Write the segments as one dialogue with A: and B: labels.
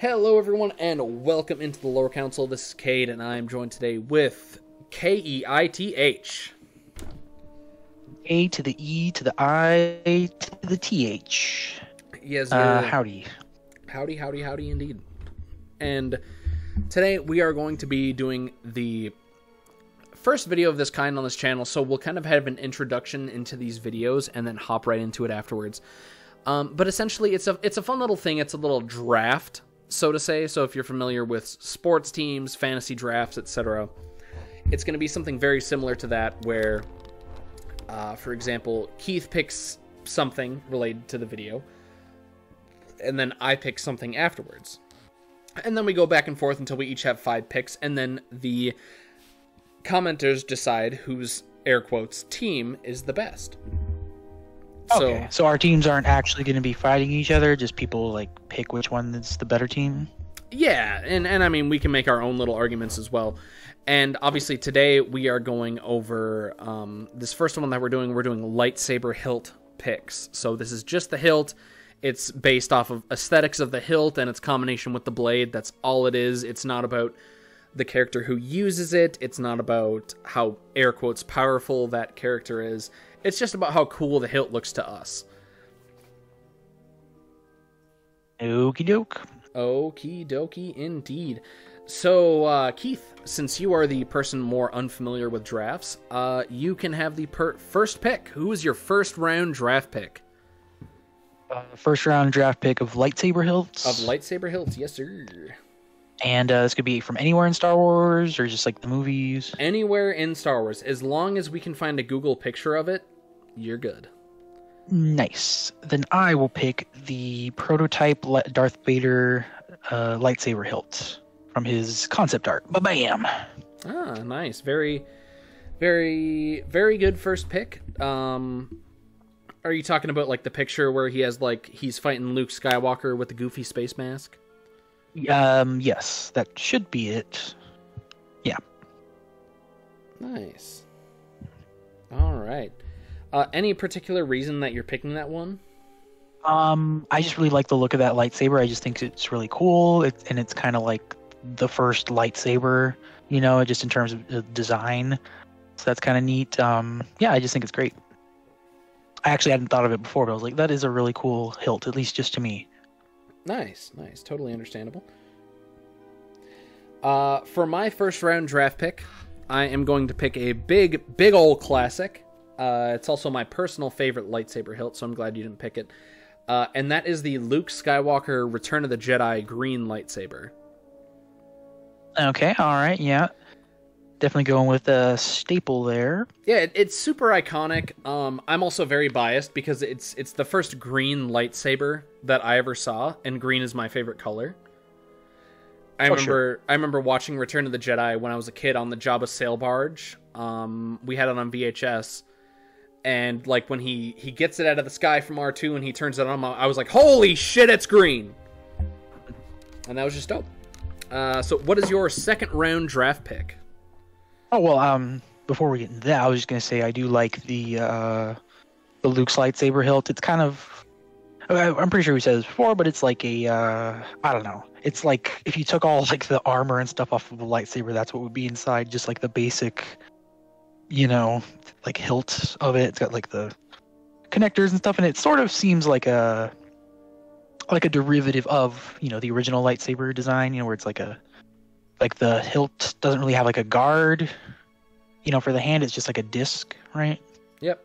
A: Hello everyone and welcome into the Lower Council. This is Cade and I am joined today with Keith.
B: A to the E to the I to the TH.
A: Yes,
B: howdy.
A: Howdy indeed. And today we are going to be doing the first video of this kind on this channel, so we'll kind of have an introduction into these videos and then hop right into it afterwards. But essentially it's a fun little thing. It's a little draft, so to say. So if you're familiar with sports teams, fantasy drafts, etc., it's going to be something very similar to that where, for example, Keith picks something related to the video, and then I pick something afterwards. And then we go back and forth until we each have 5 picks, and then the commenters decide whose, air quotes, team is the best.
B: Okay, so our teams aren't actually going to be fighting each other, just people like pick which one is the better team?
A: Yeah, and I mean, we can make our own little arguments as well. And obviously today we are going over this first one that we're doing lightsaber hilt picks. So this is just the hilt. It's based off of aesthetics of the hilt and its combination with the blade. That's all it is. It's not about the character who uses it. It's not about how, air quotes, powerful that character is. It's just about how cool the hilt looks to us.
B: Okie doke.
A: Okie dokie indeed. So, Keith, since you are the person more unfamiliar with drafts, you can have the first pick. Who is your first round draft pick?
B: First round draft pick of lightsaber hilts.
A: Of lightsaber hilts, yes sir.
B: And this could be from anywhere in Star Wars or just like the movies?
A: Anywhere in Star Wars. As long as we can find a Google picture of it, you're good.
B: Nice. Then I will pick the prototype Darth Vader lightsaber hilt from his concept art. Ba-bam!
A: Ah, nice. Very, very, very good first pick. Are you talking about like the picture where he has like he's fighting Luke Skywalker with the goofy space mask?
B: Yes, that should be it. Yeah.
A: Nice. All right. Any particular reason that you're picking that one?
B: I just really like the look of that lightsaber. I just think it's really cool. And it's kind of like the first lightsaber, you know, just in terms of design. So that's kind of neat. Yeah, I just think it's great. I actually hadn't thought of it before, but I was like, that is a really cool hilt, at least just to me.
A: Nice. Totally understandable. For my first round draft pick, I am going to pick a big old classic. It's also my personal favorite lightsaber hilt, so I'm glad you didn't pick it. And that is the Luke Skywalker Return of the Jedi green lightsaber.
B: Okay, alright, yeah. Definitely going with a staple there.
A: Yeah, it's super iconic. I'm also very biased because it's the first green lightsaber that I ever saw, and green is my favorite color. I remember watching Return of the Jedi when I was a kid on the Jabba sail barge. We had it on VHS, and like when he gets it out of the sky from R2 and he turns it on, I was like, holy shit, it's green! And that was just dope. So what is your second round draft pick?
B: Oh, well, before we get into that, I was just going to say I do like the Luke's lightsaber hilt. It's kind of, I'm pretty sure we said this before, but it's like a, I don't know. It's like if you took all like the armor and stuff off of the lightsaber, that's what would be inside, just like the basic, you know, like hilt of it. It's got like the connectors and stuff, and it sort of seems like a derivative of, you know, the original lightsaber design, you know, where it's like the hilt doesn't really have like a guard, you know, for the hand. It's just like a disc, right?
A: Yep.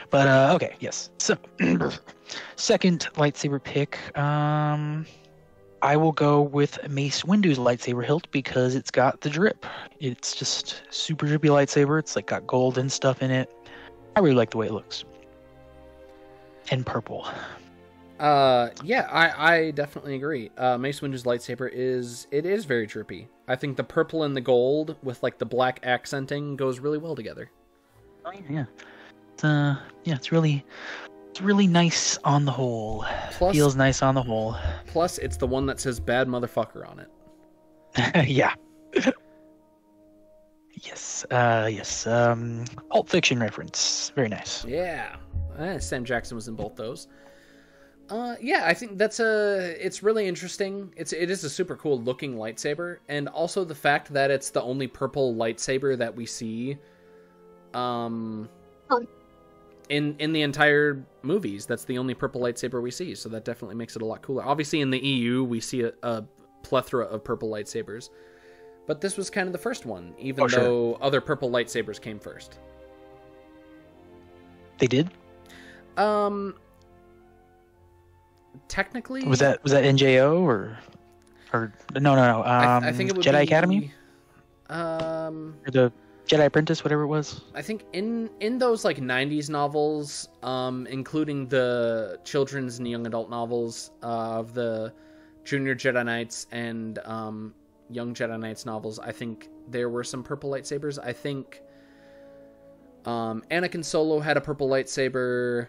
B: But, okay, yes. So, second lightsaber pick, I will go with Mace Windu's lightsaber hilt because it's got the drip. It's just super drippy lightsaber. It's like got gold and stuff in it. I really like the way it looks. And purple.
A: Yeah, I definitely agree. Mace Windu's lightsaber is very drippy. I think the purple and the gold with like the black accenting goes really well together.
B: Oh yeah. It's really nice on the whole.
A: Plus,
B: feels nice on the whole.
A: Plus, it's the one that says "bad motherfucker" on
B: it. Yeah. Yes. Pulp Fiction reference. Very nice.
A: Yeah. Sam Jackson was in both those. Yeah, I think it's really interesting. It is a super cool looking lightsaber, and also the fact that it's the only purple lightsaber that we see, in the entire movies. That's the only purple lightsaber we see, so that definitely makes it a lot cooler. Obviously, in the EU, we see a plethora of purple lightsabers, but this was kind of the first one, even though other purple lightsabers came first.
B: They did?
A: Technically,
B: was that NJO or no?
A: I think it would
B: Jedi
A: be,
B: Academy. Or the Jedi Apprentice, whatever it was.
A: I think in those like 90s novels, including the children's and young adult novels of the Junior Jedi Knights and Young Jedi Knights novels, I think there were some purple lightsabers. I think Anakin Solo had a purple lightsaber.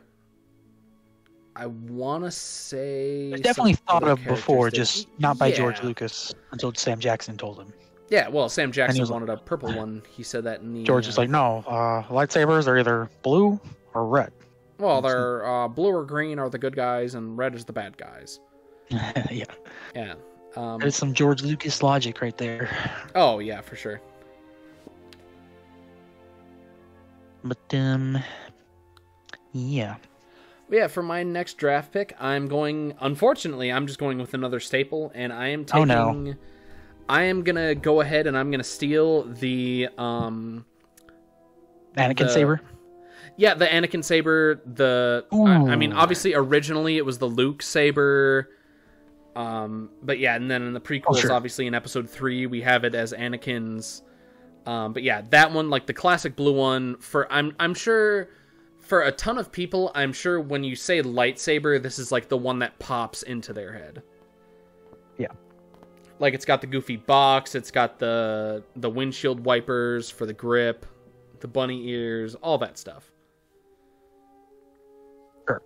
A: I want to say...
B: It's definitely thought of before, just not by George Lucas until Sam Jackson told him.
A: Yeah, well, Sam Jackson wanted a purple one. He said that in the...
B: George was like, no, lightsabers are either blue or red.
A: Well, they're blue or green are the good guys, and red is the bad guys.
B: Yeah.
A: Yeah.
B: There's some George Lucas logic right there.
A: Oh, yeah, for sure.
B: But, yeah.
A: Yeah, for my next draft pick, unfortunately, I'm just going with another staple, and I am taking...
B: Oh, no.
A: I am going to go ahead and I'm going to steal the...
B: Anakin saber?
A: Yeah, the Anakin saber, I mean, obviously, originally, it was the Luke saber, but yeah, and then in the prequels, obviously, in Episode 3, we have it as Anakin's, but yeah, that one, like, the classic blue one, I'm sure... For a ton of people, I'm sure when you say lightsaber, this is like the one that pops into their head.
B: Yeah.
A: Like it's got the goofy box, it's got the windshield wipers for the grip, the bunny ears, all that stuff.
B: Sure.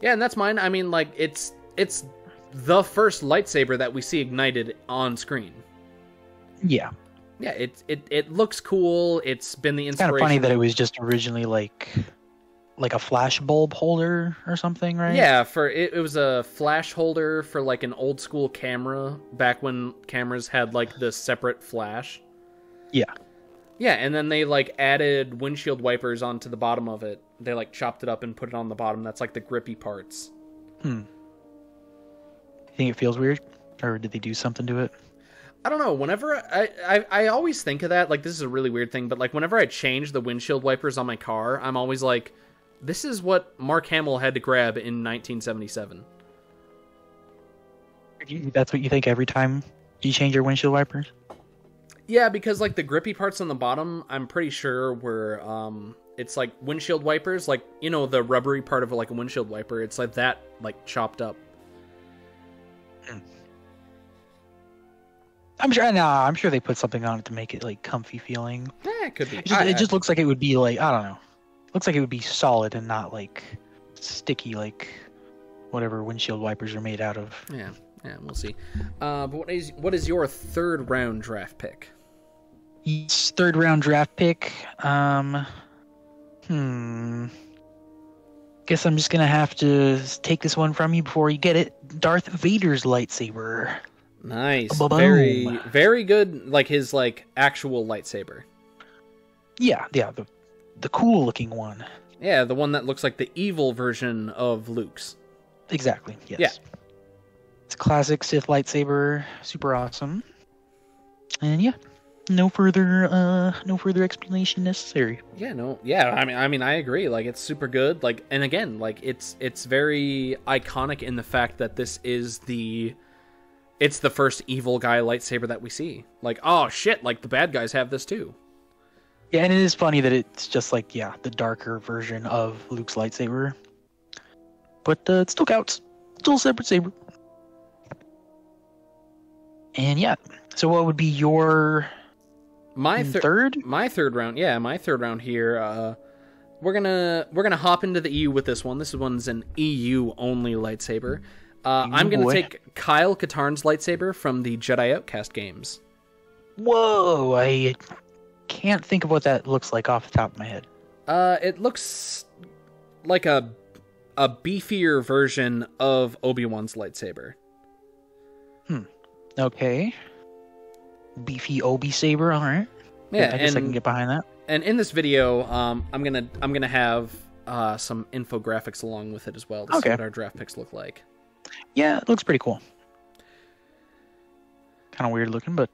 B: Yeah,
A: and that's mine. I mean, like it's the first lightsaber that we see ignited on screen.
B: Yeah.
A: Yeah, it looks cool. It's been the inspiration.
B: It's kind of funny that it was just originally like a flash bulb holder or something, right?
A: Yeah, it was a flash holder for like an old school camera back when cameras had like the separate flash.
B: Yeah.
A: Yeah, and then they like added windshield wipers onto the bottom of it. They like chopped it up and put it on the bottom. That's like the grippy parts.
B: You think it feels weird? Or did they do something to it?
A: I don't know. Whenever I always think of that, like this is a really weird thing, but like whenever I change the windshield wipers on my car, I'm always like, this is what Mark Hamill had to grab in 1977.
B: That's what you think every time you change your windshield wipers?
A: Yeah, because like the grippy parts on the bottom, I'm pretty sure were it's like windshield wipers, like you know the rubbery part of like a windshield wiper. It's like that, like chopped up.
B: I'm sure they put something on it to make it like comfy feeling.
A: Yeah, it could be.
B: It just looks like it would be like, I don't know. Looks like it would be solid and not like sticky like whatever windshield wipers are made out of.
A: Yeah, we'll see. But what is your third round draft pick?
B: Third round draft pick. Guess I'm just gonna have to take this one from you before you get it. Darth Vader's lightsaber.
A: Nice.
B: Ba-boom.
A: Very, very good. Like his like actual lightsaber.
B: Yeah, the cool looking one.
A: Yeah, the one that looks like the evil version of Luke's.
B: Exactly. Yes.
A: Yeah.
B: It's a classic Sith lightsaber, super awesome. And yeah, no further explanation necessary.
A: Yeah, no. Yeah, I mean I agree. Like it's super good. Like and again, like it's very iconic in the fact that this is it's the first evil guy lightsaber that we see. Like, oh shit, like the bad guys have this too.
B: Yeah, and it is funny that it's just like, yeah, the darker version of Luke's lightsaber. But it still counts. Still a separate saber. And yeah, so what would be your third?
A: My third round, yeah, my third round here. We're gonna hop into the EU with this one. This one's an EU only lightsaber. I'm going to take Kyle Katarn's lightsaber from the Jedi Outcast games.
B: Whoa, I can't think of what that looks like off the top of my head.
A: It looks like a a beefier version of Obi-Wan's lightsaber.
B: Okay. Beefy Obi saber, all right.
A: Yeah,
B: I guess I can get behind that.
A: And in this video, I'm gonna have some infographics along with it as well to see what our draft picks look like.
B: Yeah, it looks pretty cool. Kind of weird looking, but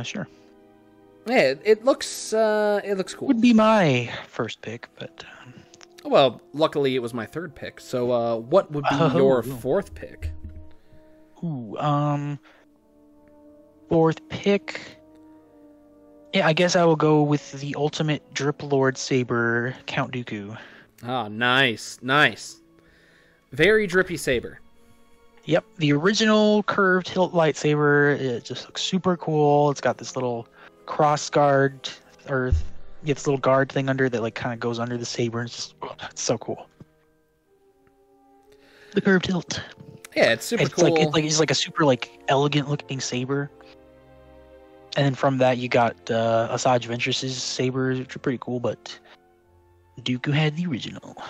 B: sure.
A: Yeah, it looks cool.
B: Would be my first pick, but
A: well, luckily it was my third pick. So, what would be your fourth pick?
B: Fourth pick. Yeah, I guess I will go with the ultimate Drip Lord saber, Count Dooku.
A: Ah, nice. Very drippy saber.
B: Yep, the original curved hilt lightsaber. It just looks super cool. It's got this little cross guard, or this little guard thing under that, like, kind of goes under the saber. And it's just it's so cool. The curved hilt.
A: Yeah, it's super cool.
B: It's like a super elegant looking saber. And then from that, you got Asajj Ventress's sabers, which are pretty cool, but Dooku had the original.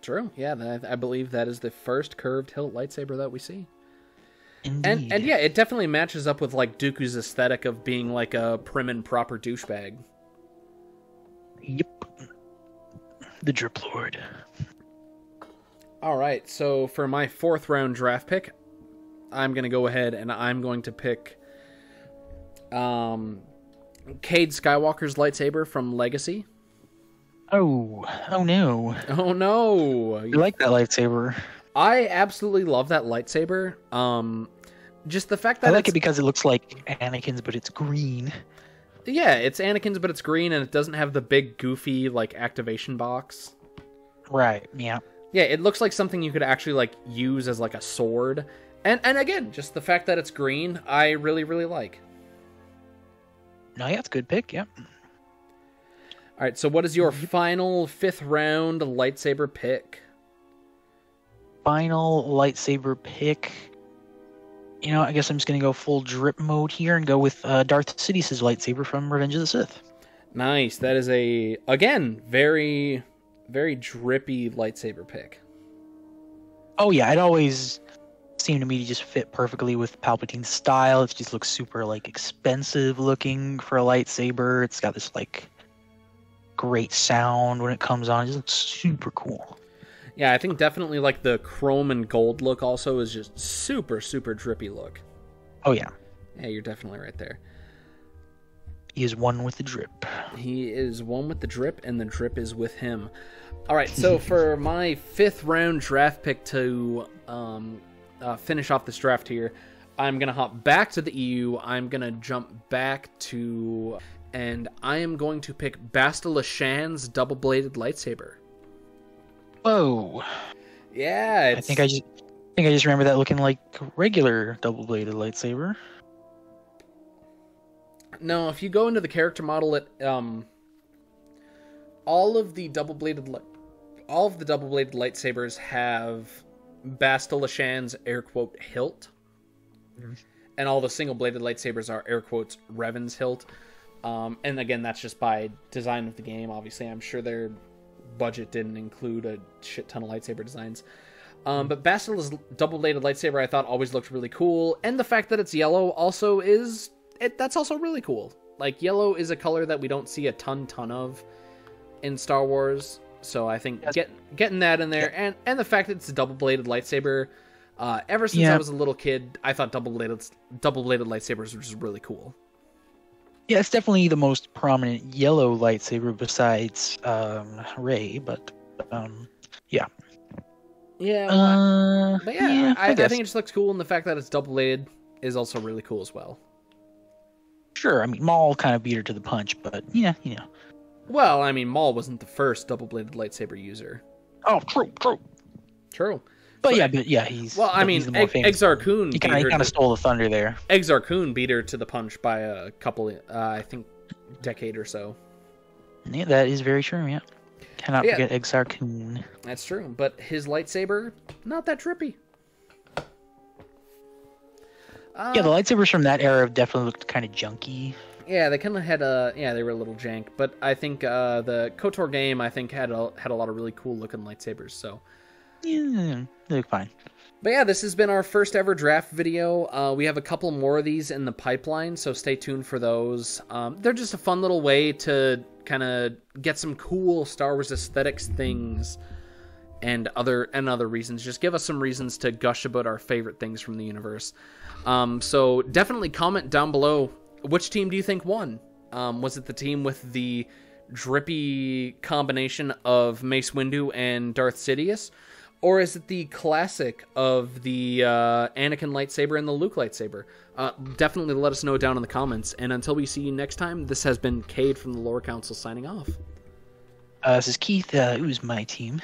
A: True, yeah, I believe that is the first curved hilt lightsaber that we see.
B: Indeed.
A: And yeah, it definitely matches up with Dooku's aesthetic of being like a prim and proper douchebag.
B: Yep. The Drip Lord.
A: Alright, so for my fourth round draft pick, I'm going to go ahead and I'm going to pick Cade Skywalker's lightsaber from Legacy.
B: Oh no.
A: Oh no.
B: You like that lightsaber?
A: I absolutely love that lightsaber. Just the fact that
B: I like it because it looks like Anakin's, but it's green.
A: Yeah, it's Anakin's, but it's green, and it doesn't have the big goofy activation box.
B: Right. Yeah.
A: Yeah, it looks like something you could actually use as a sword. And again, just the fact that it's green, I really, really like.
B: No, yeah, it's a good pick, yeah.
A: Alright, so what is your final fifth round lightsaber pick?
B: Final lightsaber pick. You know, I guess I'm just going to go full drip mode here and go with Darth Sidious's lightsaber from Revenge of the Sith.
A: Nice. That is again, very, very drippy lightsaber pick.
B: Oh yeah, it always seemed to me to just fit perfectly with Palpatine's style. It just looks super expensive looking for a lightsaber. It's got this great sound when it comes on. It just looks super cool.
A: Yeah, I think definitely the chrome and gold look also is just super, super drippy look.
B: Oh yeah.
A: Yeah, you're definitely right there.
B: He is one with the drip.
A: He is one with the drip, and the drip is with him. All right, so for my fifth round draft pick to finish off this draft here, I'm going to hop back to the EU. I'm going to jump back to... And I am going to pick Bastila Shan's double-bladed lightsaber.
B: Whoa.
A: Yeah,
B: I think I just remember that looking like a regular double-bladed lightsaber.
A: No, if you go into the character model, all of the double-bladed lightsabers have Bastila Shan's air quote hilt, and all the single-bladed lightsabers are air quotes Revan's hilt. And again, that's just by design of the game. Obviously, I'm sure their budget didn't include a shit ton of lightsaber designs. But Bastila's double-bladed lightsaber I thought always looked really cool, and the fact that it's yellow also that's also really cool. Yellow is a color that we don't see a ton of in Star Wars, so I think getting that in there, and the fact that it's a double-bladed lightsaber, ever since I was a little kid, I thought double-bladed lightsabers were just really cool.
B: Yeah, it's definitely the most prominent yellow lightsaber besides Rey, but yeah.
A: Yeah, but I think it just looks cool, and the fact that it's double-bladed is also really cool as well.
B: Sure, I mean, Maul kind of beat her to the punch, but yeah, you know.
A: Well, I mean, Maul wasn't the first double-bladed lightsaber user.
B: Oh, true. But yeah, he's...
A: Well, I mean, Exar Kun...
B: He kind of stole the thunder there.
A: Exar Kun beat her to the punch by a couple, I think, decade or so.
B: Yeah, that is very true, yeah. Cannot forget Exar Kun.
A: That's true, but his lightsaber, not that trippy.
B: Yeah, the lightsabers from that era definitely looked kind of junky.
A: Yeah, they kind of had they were a little jank, but I think the KOTOR game, I think, had a lot of really cool looking lightsabers, so
B: Yeah, they look fine.
A: But yeah, this has been our first ever draft video. We have a couple more of these in the pipeline, so stay tuned for those. They're just a fun little way to kind of get some cool Star Wars aesthetics things and other reasons. Just give us some reasons to gush about our favorite things from the universe. So definitely comment down below, which team do you think won? Was it the team with the drippy combination of Mace Windu and Darth Sidious? Or is it the classic of the Anakin lightsaber and the Luke lightsaber? Definitely let us know down in the comments. And until we see you next time, this has been Cade from the Lore Council signing off.
B: This is Keith. It was my team.